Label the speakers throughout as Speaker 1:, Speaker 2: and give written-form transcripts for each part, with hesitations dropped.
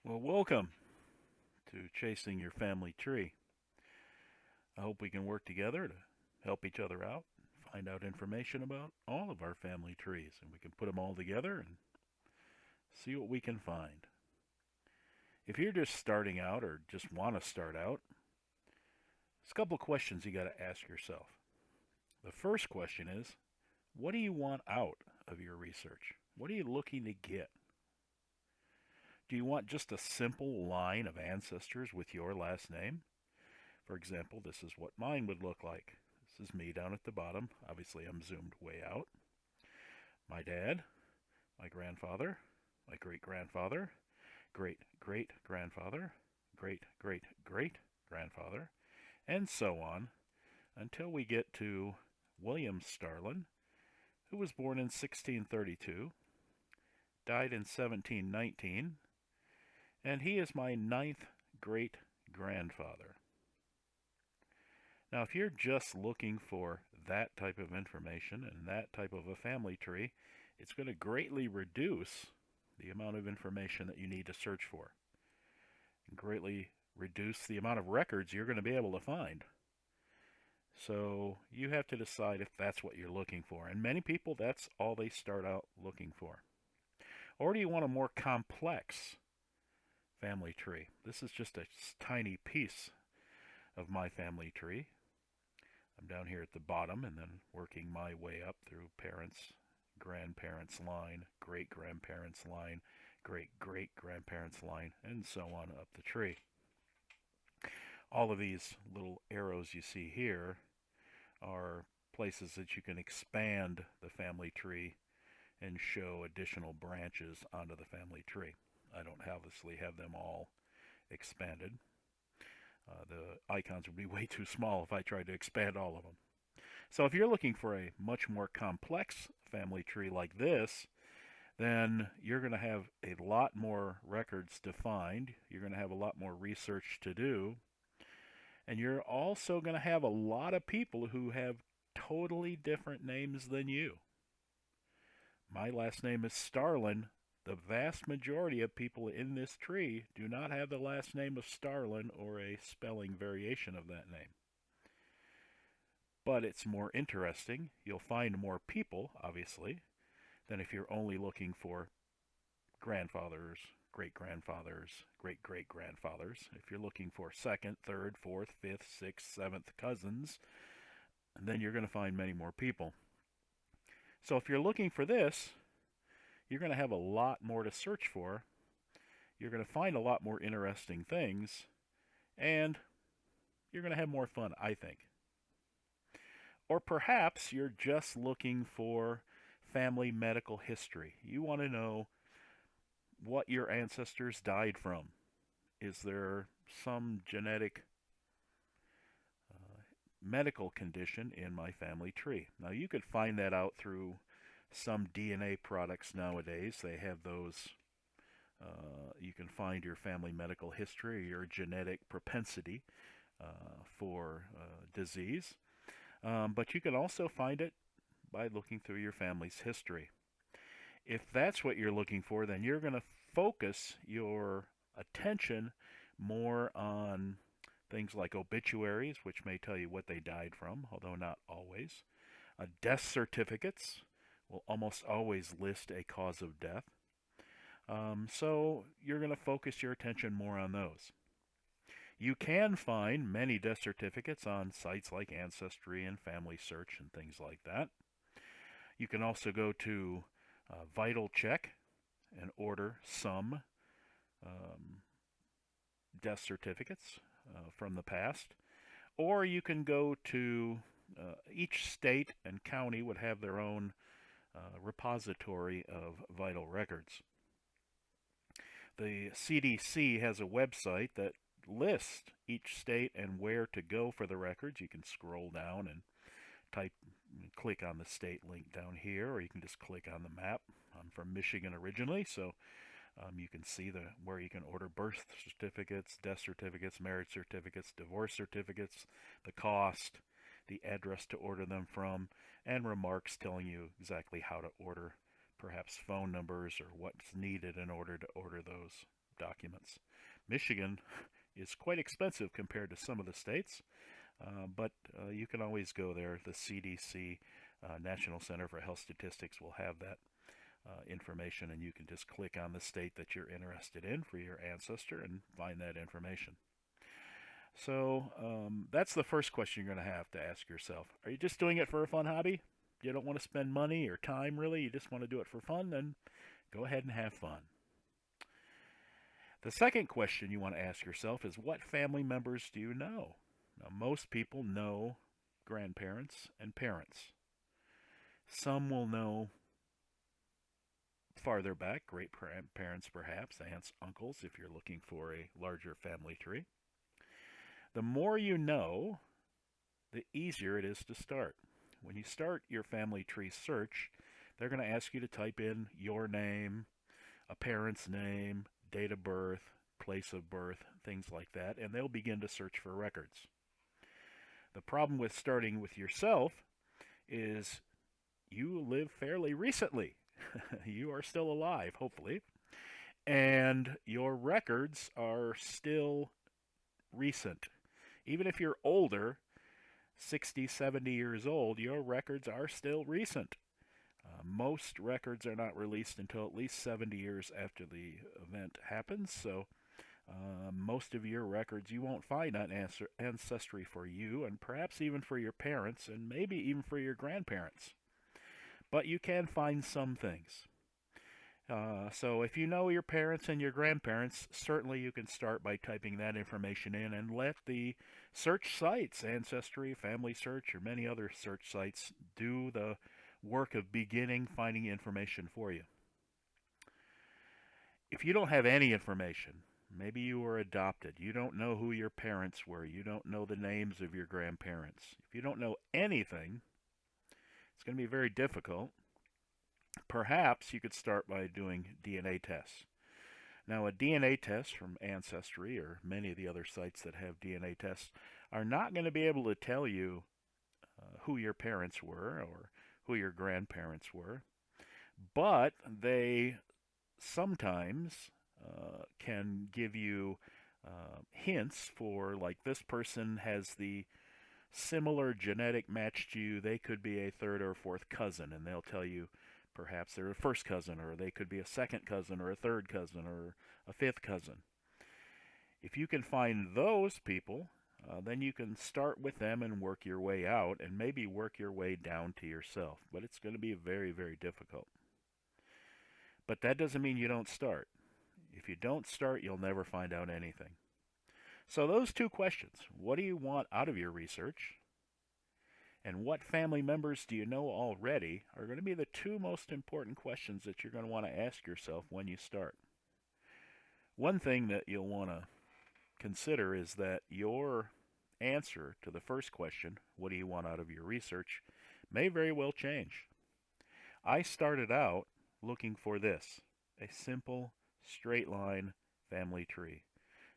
Speaker 1: Well, welcome to Chasing Your Family Tree. I hope we can work together to help each other out, find out information about all of our family trees, and we can put them all together and see what we can find. If you're just starting out or just want to start out, there's a couple of questions you got to ask yourself. The first question is, what do you want out of your research? What are you looking to get? Do you want just a simple line of ancestors with your last name? For example, this is what mine would look like. This is me down at the bottom. Obviously, I'm zoomed way out. My dad, my grandfather, my great grandfather, great great grandfather, great great great grandfather, and so on until we get to William Starlin, who was born in 1632, died in 1719, and he is my ninth great grandfather. Now, if you're just looking for that type of information and that type of a family tree, it's going to greatly reduce the amount of information that you need to search for and greatly reduce the amount of records you're going to be able to find. So you have to decide if that's what you're looking for. And many people, that's all they start out looking for. Or do you want a more complex family tree? This is just a tiny piece of my family tree. I'm down here at the bottom and then working my way up through parents, grandparents line, great grandparents line, great great grandparents line, and so on up the tree. All of these little arrows you see here are places that you can expand the family tree and show additional branches onto the family tree. I don't obviously have them all expanded. The icons would be way too small if I tried to expand all of them. So if you're looking for a much more complex family tree like this, then you're going to have a lot more records to find. You're going to have a lot more research to do. And you're also going to have a lot of people who have totally different names than you. My last name is Starlin. The vast majority of people in this tree do not have the last name of Starlin or a spelling variation of that name. But it's more interesting. You'll find more people, obviously, than if you're only looking for grandfathers, great grandfathers, great great grandfathers. If you're looking for second, third, fourth, fifth, sixth, seventh cousins, then you're going to find many more people. So if you're looking for this, you're going to have a lot more to search for. You're going to find a lot more interesting things, and you're going to have more fun, I think. Or perhaps you're just looking for family medical history. You want to know what your ancestors died from. Is there some genetic medical condition in my family tree? Now, you could find that out through some DNA products nowadays. They have those. You can find your family medical history, your genetic propensity for disease. But you can also find it by looking through your family's history. If that's what you're looking for, then you're going to focus your attention more on things like obituaries, which may tell you what they died from, although not always. Death certificates will almost always list a cause of death. So you're going to focus your attention more on those. You can find many death certificates on sites like Ancestry and Family Search and things like that. You can also go to Vital Check and order some um, death certificates from the past. Or you can go to each state and county would have their own repository of vital records. The CDC has a website that lists each state and where to go for the records. You can scroll down and type, click on the state link down here, or you can just click on the map. I'm from Michigan originally, so you can see where you can order birth certificates, death certificates, marriage certificates, divorce certificates, the cost, the address to order them from, and remarks telling you exactly how to order, perhaps phone numbers or what's needed in order to order those documents. Michigan is quite expensive compared to some of the states, but you can always go there. The CDC, National Center for Health Statistics, will have that information, and you can just click on the state that you're interested in for your ancestor and find that information. So that's the first question you're going to have to ask yourself. Are you just doing it for a fun hobby? You don't want to spend money or time, really? You just want to do it for fun? Then go ahead and have fun. The second question you want to ask yourself is, what family members do you know? Now, most people know grandparents and parents. Some will know farther back, great-grandparents perhaps, aunts, uncles, if you're looking for a larger family tree. The more you know, the easier it is to start. When you start your family tree search, they're going to ask you to type in your name, a parent's name, date of birth, place of birth, things like that, and they'll begin to search for records. The problem with starting with yourself is you live fairly recently. You are still alive, hopefully, and your records are still recent. Even if you're older, 60, 70 years old, your records are still recent. Most records are not released until at least 70 years after the event happens, so most of your records you won't find on Ancestry for you, and perhaps even for your parents, and maybe even for your grandparents. But you can find some things. So if you know your parents and your grandparents, certainly you can start by typing that information in and let the search sites, Ancestry, Family Search, or many other search sites, do the work of beginning finding information for you. If you don't have any information, maybe you were adopted, you don't know who your parents were, you don't know the names of your grandparents. If you don't know anything, it's going to be very difficult. Perhaps you could start by doing DNA tests. Now, a DNA test from Ancestry or many of the other sites that have DNA tests are not going to be able to tell you who your parents were or who your grandparents were, but they sometimes can give you hints for, like, this person has the similar genetic match to you, they could be a third or fourth cousin, and they'll tell you perhaps they're a first cousin, or they could be a second cousin, or a third cousin, or a fifth cousin. If you can find those people, then you can start with them and work your way out, and maybe work your way down to yourself. But it's going to be very, very difficult. But that doesn't mean you don't start. If you don't start, you'll never find out anything. So those two questions, what do you want out of your research, and what family members do you know already, are going to be the two most important questions that you're going to want to ask yourself when you start. One thing that you'll want to consider is that your answer to the first question, what do you want out of your research, may very well change. I started out looking for this, a simple, straight line family tree.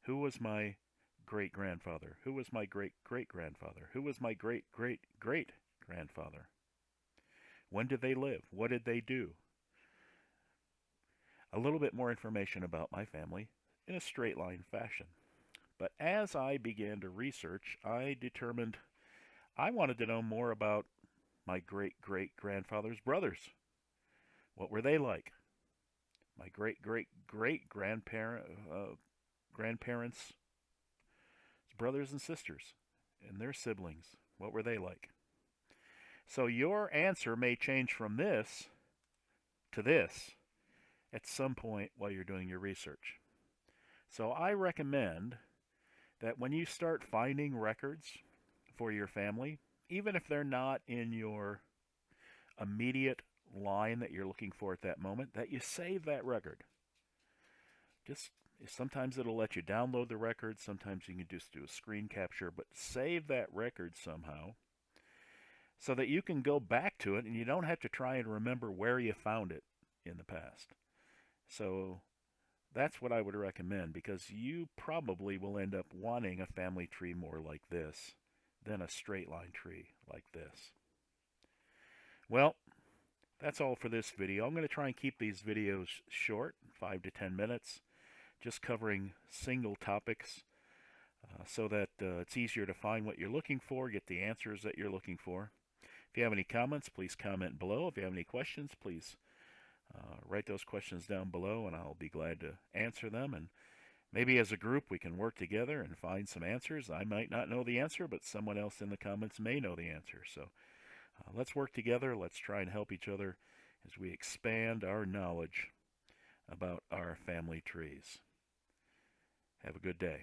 Speaker 1: Who was my great-grandfather? Who was my great-great-grandfather? Who was my great-great-great-grandfather? When did they live? What did they do? A little bit more information about my family in a straight line fashion. But as I began to research, I determined I wanted to know more about my great-great-grandfather's brothers. What were they like? My great-great-great-grandparents' brothers and sisters and their siblings. What were they like? So your answer may change from this to this at some point while you're doing your research. So I recommend that when you start finding records for your family, even if they're not in your immediate line that you're looking for at that moment, that you save that record. Sometimes it'll let you download the record, sometimes you can just do a screen capture, but save that record somehow so that you can go back to it and you don't have to try and remember where you found it in the past. So that's what I would recommend, because you probably will end up wanting a family tree more like this than a straight line tree like this. Well, that's all for this video. I'm going to try and keep these videos short, 5 to 10 minutes. just covering single topics so that it's easier to find what you're looking for, get the answers that you're looking for. If you have any comments, please comment below. If you have any questions, please write those questions down below, and I'll be glad to answer them. And maybe as a group we can work together and find some answers. I might not know the answer, but someone else in the comments may know the answer. So let's work together. Let's try and help each other as we expand our knowledge about our family trees. Have a good day.